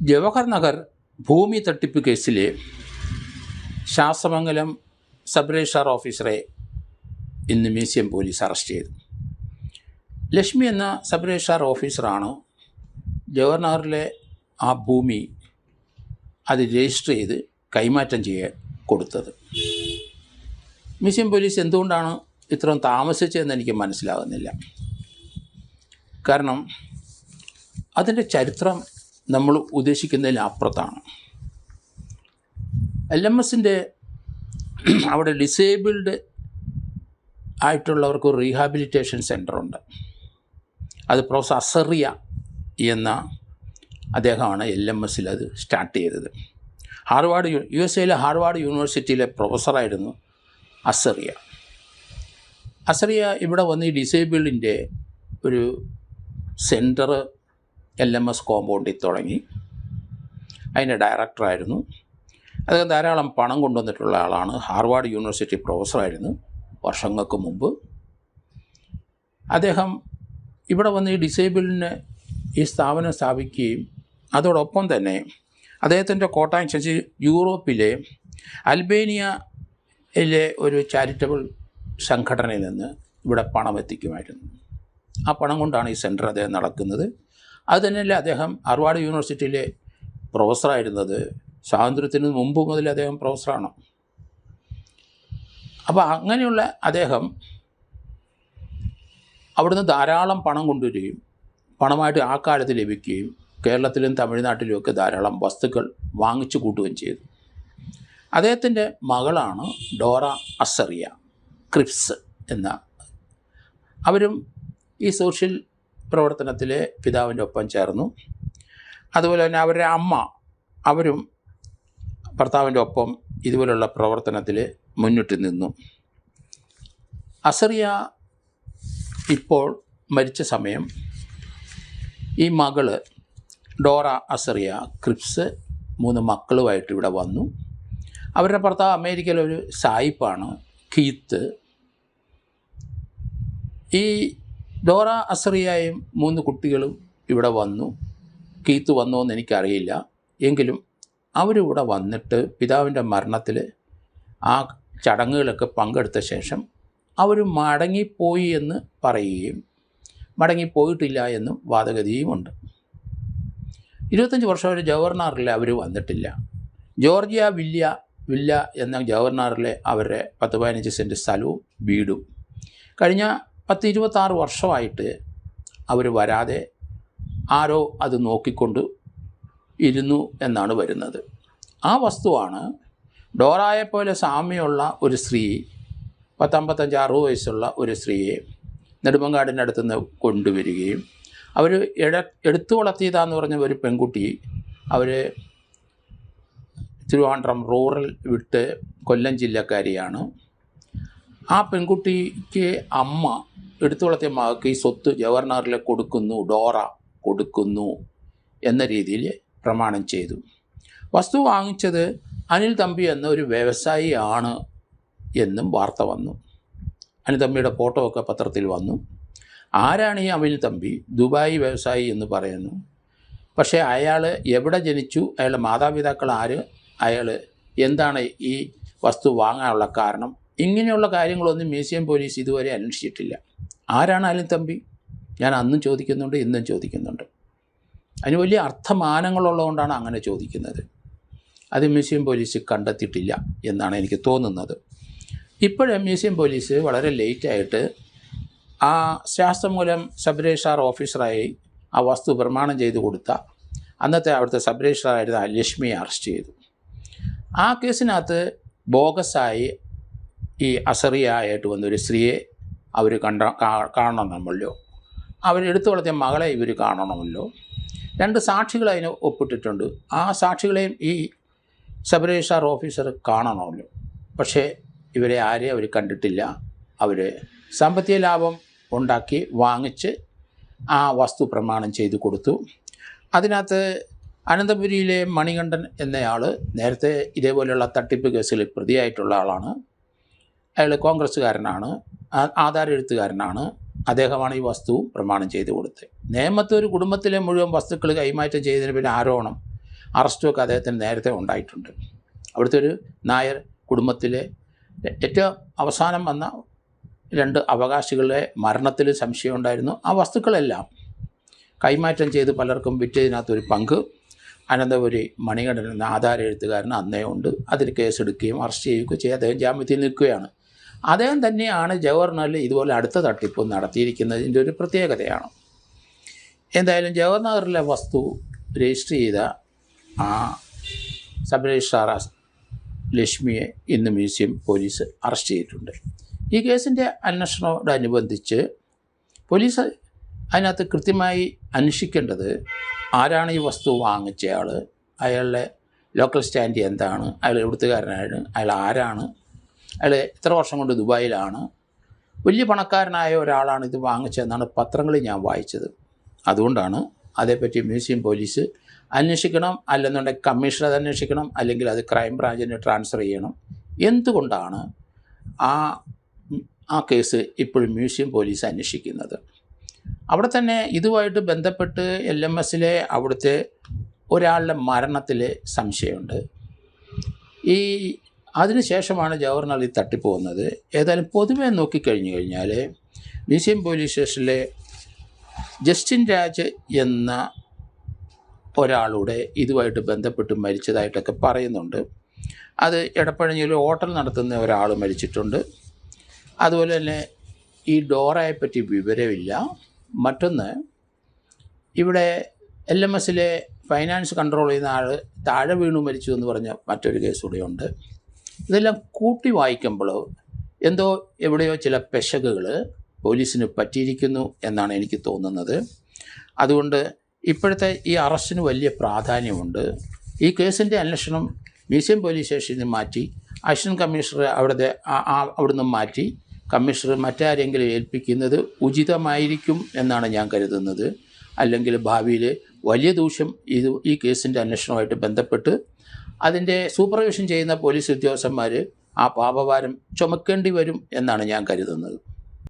ജവഹർ നഗർ ഭൂമി തട്ടിപ്പ് കേസിലെ ശാസ്തമംഗലം സബ് രജിസ്ട്രാർ ഓഫീസറെ ഇന്ന് മ്യൂസിയം പോലീസ് അറസ്റ്റ് ചെയ്തു. ലക്ഷ്മി എന്ന സബ് രജിസ്ട്രാർ ഓഫീസറാണ് ജവഹർ നഗറിലെ ആ ഭൂമി അത് രജിസ്റ്റർ ചെയ്ത് കൈമാറ്റം ചെയ്യാൻ കൊടുത്തത്. മ്യൂസിയം പോലീസ് എന്തുകൊണ്ടാണ് ഇത്രയും താമസിച്ചതെന്ന് എനിക്ക് മനസ്സിലാകുന്നില്ല. കാരണം അതിൻ്റെ ചരിത്രം നമ്മൾ ഉദ്ദേശിക്കുന്നതിനപ്പുറത്താണ്. LMSൻ്റെ അവിടെ ഡിസേബിൾഡ് ആയിട്ടുള്ളവർക്ക് റീഹാബിലിറ്റേഷൻ സെൻ്ററുണ്ട്. അത് പ്രൊഫസർ അസറിയ എന്ന അദ്ദേഹമാണ് LMSൽ അത് സ്റ്റാർട്ട് ചെയ്തത്. USA ഹാർവാർഡ് യൂണിവേഴ്സിറ്റിയിലെ പ്രൊഫസറായിരുന്നു അസറിയ. ഇവിടെ വന്ന് ഈ ഡിസേബിൾഡിൻ്റെ ഒരു സെൻറ്റർ LMS കോമ്പൗണ്ടിൽ തുടങ്ങി. അതിൻ്റെ ഡയറക്ടറായിരുന്നു. അദ്ദേഹം ധാരാളം പണം കൊണ്ടുവന്നിട്ടുള്ള ആളാണ്. ഹാർവാർഡ് യൂണിവേഴ്സിറ്റി പ്രൊഫസറായിരുന്നു വർഷങ്ങൾക്ക് മുമ്പ്. അദ്ദേഹം ഇവിടെ വന്ന് ഈ ഡിസേബിളിന് ഈ സ്ഥാപനം സ്ഥാപിക്കുകയും അതോടൊപ്പം തന്നെ അദ്ദേഹത്തിൻ്റെ കോട്ടയനുസരിച്ച് യൂറോപ്പിലെ അൽബേനിയയിലെ ഒരു ചാരിറ്റബിൾ സംഘടനയിൽ നിന്ന് ഇവിടെ പണം എത്തിക്കുമായിരുന്നു. ആ പണം കൊണ്ടാണ് ഈ സെൻറ്റർ അദ്ദേഹം നടക്കുന്നത്. അത് തന്നെയല്ല അദ്ദേഹം ഹാർവാർഡ് യൂണിവേഴ്സിറ്റിയിലെ പ്രൊഫസറായിരുന്നത്. സ്വാതന്ത്ര്യത്തിന് മുമ്പ് മുതൽ അദ്ദേഹം പ്രൊഫസറാണ്. അപ്പോൾ അങ്ങനെയുള്ള അദ്ദേഹം അവിടുന്ന് ധാരാളം പണം കൊണ്ടുവരികയും പണമായിട്ട് ആ കാലത്ത് ലഭിക്കുകയും കേരളത്തിലും തമിഴ്നാട്ടിലുമൊക്കെ ധാരാളം വസ്തുക്കൾ വാങ്ങിച്ചു കൂട്ടുകയും ചെയ്തു. അദ്ദേഹത്തിൻ്റെ മകളാണ് ഡോറ അസറിയ ക്രിപ്സ് എന്ന. അവരും ഈ സോഷ്യൽ പ്രവർത്തനത്തിലെ പിതാവിൻ്റെ ഒപ്പം ചേർന്നു. അതുപോലെ തന്നെ അവരുടെ അമ്മ അവരും ഭർത്താവിൻ്റെ ഒപ്പം ഇതുപോലുള്ള പ്രവർത്തനത്തിൽ മുന്നിട്ട് നിന്നു. അസറിയ ഇപ്പോൾ മരിച്ച സമയം ഈ മകള് ഡോറ അസറിയ ക്രിപ്സ് 3 മക്കളുമായിട്ട് ഇവിടെ വന്നു. അവരുടെ ഭർത്താവ് അമേരിക്കയിലെ ഒരു സായിപ്പാണ് കീത്ത്. ഈ ഡോറ അസറിയയും 3 കുട്ടികളും ഇവിടെ വന്നു. കീത്ത് വന്നോ എന്ന് എനിക്കറിയില്ല. എങ്കിലും അവരിവിടെ വന്നിട്ട് പിതാവിൻ്റെ മരണത്തിൽ ആ ചടങ്ങുകളൊക്കെ പങ്കെടുത്ത ശേഷം അവർ മടങ്ങിപ്പോയി എന്ന് പറയുകയും മടങ്ങിപ്പോയിട്ടില്ല എന്നും വാദഗതിയുമുണ്ട്. 25 വർഷം വരെ ജവഹർലാലിൽ അവർ വന്നിട്ടില്ല. ജോർജിയ വില്ല എന്ന ജവഹർലാലിലെ അവരുടെ 10-15 സെൻറ്റ് സ്ഥലവും വീടും കഴിഞ്ഞ 10-26 വർഷമായിട്ട് അവർ വരാതെ ആരോ അത് നോക്കിക്കൊണ്ട് ഇരുന്നു എന്നാണ് വരുന്നത്. ആ വസ്തുവാണ് ഡോറായെപ്പോലെ സാമ്യമുള്ള ഒരു സ്ത്രീ 55-60 വയസ്സുള്ള ഒരു സ്ത്രീയെ നെടുമങ്ങാടിൻ്റെ അടുത്തുനിന്ന് കൊണ്ടുവരികയും അവർ എടുത്തു വളർത്തിയതാന്ന് പറഞ്ഞ ഒരു പെൺകുട്ടി അവർ തിരുവനന്തപുരം റൂറൽ വിട്ട് കൊല്ലം ജില്ലക്കാരിയാണ്. ആ പെൺകുട്ടിക്ക് അമ്മ എടുത്തു വളർത്തിയ മകൾക്ക് ഈ സ്വത്ത് ജവഹർലാലിൽ കൊടുക്കുന്നു, ഡോറ കൊടുക്കുന്നു എന്ന രീതിയിൽ പ്രമാണം ചെയ്തു. വസ്തു വാങ്ങിച്ചത് അനിൽ തമ്പി എന്ന ഒരു വ്യവസായി ആണ് എന്നും വാർത്ത വന്നു. അനിൽ തമ്പിയുടെ ഫോട്ടോ ഒക്കെ പത്രത്തിൽ വന്നു. ആരാണ് ഈ അനിൽ തമ്പി? ദുബായ് വ്യവസായി എന്ന് പറയുന്നു. പക്ഷേ അയാൾ എവിടെ ജനിച്ചു, അയാളുടെ മാതാപിതാക്കൾ ആര്, അയാൾ എന്താണ് ഈ വസ്തു വാങ്ങാനുള്ള കാരണം, ഇങ്ങനെയുള്ള കാര്യങ്ങളൊന്നും മ്യൂസിയം പോലീസ് ഇതുവരെ അന്വേഷിച്ചിട്ടില്ല. ആരാണ് അനിൽ തമ്പി? ഞാൻ അന്നും ചോദിക്കുന്നുണ്ട്, ഇന്നും ചോദിക്കുന്നുണ്ട്. അതിന് വലിയ അർത്ഥമാനങ്ങളുള്ളതുകൊണ്ടാണ് അങ്ങനെ ചോദിക്കുന്നത്. അത് മ്യൂസിയം പോലീസ് കണ്ടെത്തിയിട്ടില്ല എന്നാണ് എനിക്ക് തോന്നുന്നത്. ഇപ്പോഴും മ്യൂസിയം പോലീസ് വളരെ ലേറ്റായിട്ട് ആ ശാസ്തമംഗലം സബ് രജിസ്ട്രാർ ഓഫീസറായി ആ വസ്തു പ്രമാണം ചെയ്ത് കൊടുത്ത അന്നത്തെ അവിടുത്തെ സബ് രജിസ്ട്രാറായിരുന്ന ലക്ഷ്മിയെ അറസ്റ്റ് ചെയ്തു. ആ കേസിനകത്ത് ബോഗസായി ഈ അസറിയായിട്ട് വന്നൊരു സ്ത്രീയെ അവർ കാണണമല്ലോ, അവരെടുത്തു വളർത്തിയ മകളെ ഇവർ കാണണമല്ലോ. 2 സാക്ഷികൾ അതിന് ഒപ്പിട്ടിട്ടുണ്ട്. ആ സാക്ഷികളെയും ഈ സബ് രജിസ്ട്രാർ ഓഫീസർ കാണണമല്ലോ. പക്ഷേ ഇവരെ ആരെയും അവർ കണ്ടിട്ടില്ല. അവർ സാമ്പത്തിക ലാഭം ഉണ്ടാക്കി വാങ്ങിച്ച് ആ വസ്തു പ്രമാണം ചെയ്തു കൊടുത്തു. അതിനകത്ത് അനന്തപുരിയിലെ മണികണ്ഠൻ എന്നയാൾ നേരത്തെ ഇതേപോലെയുള്ള തട്ടിപ്പ് കേസിൽ പ്രതിയായിട്ടുള്ള ആളാണ്. അയാൾ കോൺഗ്രസ്സുകാരനാണ്, ആധാർ എഴുത്തുകാരനാണ്. അദ്ദേഹമാണ് ഈ വസ്തു പ്രമാണം ചെയ്തു കൊടുത്തത്. നേമത്തെ ഒരു കുടുംബത്തിലെ മുഴുവൻ വസ്തുക്കൾ കൈമാറ്റം ചെയ്തതിന് പിന്നെ ആരോപണം അറസ്റ്റുമൊക്കെ അദ്ദേഹത്തിന് നേരത്തെ ഉണ്ടായിട്ടുണ്ട്. അവിടുത്തെ ഒരു നായർ കുടുംബത്തിലെ ഏറ്റവും അവസാനം വന്ന 2 അവകാശികളുടെ മരണത്തിൽ സംശയമുണ്ടായിരുന്നു. ആ വസ്തുക്കളെല്ലാം കൈമാറ്റം ചെയ്ത് പലർക്കും വിറ്റതിനകത്തൊരു പങ്ക് അനന്തപുരി മണികണ്ഠൻ എന്ന ആധാര എഴുത്തുകാരന് അന്നേ ഉണ്ട്. അതിൽ കേസെടുക്കുകയും അറസ്റ്റ് ചെയ്യുകയും ചെയ്ത് അദ്ദേഹം ജാമ്യത്തിൽ നിൽക്കുകയാണ്. അദ്ദേഹം തന്നെയാണ് ജവഹർലാലിൽ ഇതുപോലെ അടുത്ത തട്ടിപ്പ് നടത്തിയിരിക്കുന്നതിൻ്റെ ഒരു പ്രത്യേകതയാണ്. എന്തായാലും ജവഹർലാലിലെ വസ്തു രജിസ്റ്റർ ചെയ്ത ആ സബ് രജിസ്ട്രാർ ലക്ഷ്മിയെ ഇന്ന് മ്യൂസിയം പോലീസ് അറസ്റ്റ് ചെയ്തിട്ടുണ്ട്. ഈ കേസിൻ്റെ അന്വേഷണത്തോടനുബന്ധിച്ച് പോലീസ് അതിനകത്ത് കൃത്യമായി അന്വേഷിക്കേണ്ടത് ആരാണ് ഈ വസ്തു വാങ്ങിച്ചയാൾ, അയാളുടെ ലോക്കൽ സ്റ്റാൻഡ് എന്താണ്, അയാൾ എവിടുത്തുകാരനാണ്, അയാൾ ആരാണ്, അയാൾ എത്ര വർഷം കൊണ്ട് ദുബായിലാണ്, വലിയ പണക്കാരനായ ഒരാളാണ് ഇത് വാങ്ങിച്ചതെന്നാണ് പത്രങ്ങളിൽ ഞാൻ വായിച്ചത്. അതുകൊണ്ടാണ് അതേപ്പറ്റി മ്യൂസിയം പോലീസ് അന്വേഷിക്കണം, അല്ലെന്നുണ്ടെങ്കിൽ കമ്മീഷണർ അത് അന്വേഷിക്കണം, അല്ലെങ്കിൽ അത് ക്രൈം ബ്രാഞ്ചിന് ട്രാൻസ്ഫർ ചെയ്യണം. എന്തുകൊണ്ടാണ് ആ കേസ് ഇപ്പോഴും മ്യൂസിയം പോലീസ് അന്വേഷിക്കുന്നത്? അവിടെ തന്നെ ഇതുമായിട്ട് ബന്ധപ്പെട്ട് LMSലെ അവിടുത്തെ ഒരാളുടെ മരണത്തിൽ സംശയമുണ്ട്. അതിനുശേഷമാണ് ജവഹർലാൽ ഈ തട്ടിപ്പ് വന്നത്. ഏതായാലും പൊതുവെ നോക്കിക്കഴിഞ്ഞു കഴിഞ്ഞാൽ മ്യൂസിയം പോലീസ് സ്റ്റേഷനിലെ ജസ്റ്റിൻ രാജ് എന്ന ഒരാളുടെ ഇതുമായിട്ട് ബന്ധപ്പെട്ട് മരിച്ചതായിട്ടൊക്കെ പറയുന്നുണ്ട്. അത് എടപ്പഴഞ്ഞിയിൽ ഹോട്ടൽ നടത്തുന്ന ഒരാൾ മരിച്ചിട്ടുണ്ട്. അതുപോലെ തന്നെ ഈ ഡോറയെപ്പറ്റി വിവരമില്ല. മറ്റൊന്ന്, ഇവിടെ LMSലെ ഫൈനാൻസ് കൺട്രോൾ ചെയ്യുന്ന ആൾ താഴെ വീണു മരിച്ചു എന്ന് പറഞ്ഞ മറ്റൊരു കേസ് കൂടെയുണ്ട്. ഇതെല്ലാം കൂട്ടി വായിക്കുമ്പോൾ എന്തോ എവിടെയോ ചില പെശകുകൾ പോലീസിന് പറ്റിയിരിക്കുന്നു എന്നാണ് എനിക്ക് തോന്നുന്നത്. അതുകൊണ്ട് ഇപ്പോഴത്തെ ഈ അറസ്റ്റിന് വലിയ പ്രാധാന്യമുണ്ട്. ഈ കേസിൻ്റെ അന്വേഷണം മ്യൂസിയം പോലീസ് സ്റ്റേഷനിൽ മാറ്റി അസിസ്റ്റന്റ് കമ്മീഷണർ അവിടുന്ന് മാറ്റി കമ്മീഷണർ മറ്റാരെങ്കിലും ഏൽപ്പിക്കുന്നത് ഉചിതമായിരിക്കും എന്നാണ് ഞാൻ കരുതുന്നത്. അല്ലെങ്കിൽ ഭാവിയിൽ വലിയ ദൂഷ്യം ഈ കേസിൻ്റെ അന്വേഷണവുമായിട്ട് ബന്ധപ്പെട്ട് അതിൻ്റെ സൂപ്പർവിഷൻ ചെയ്യുന്ന പോലീസ് ഉദ്യോഗസ്ഥന്മാർ ആ പാപഭാരം ചുമക്കേണ്ടി വരും എന്നാണ് ഞാൻ കരുതുന്നത്.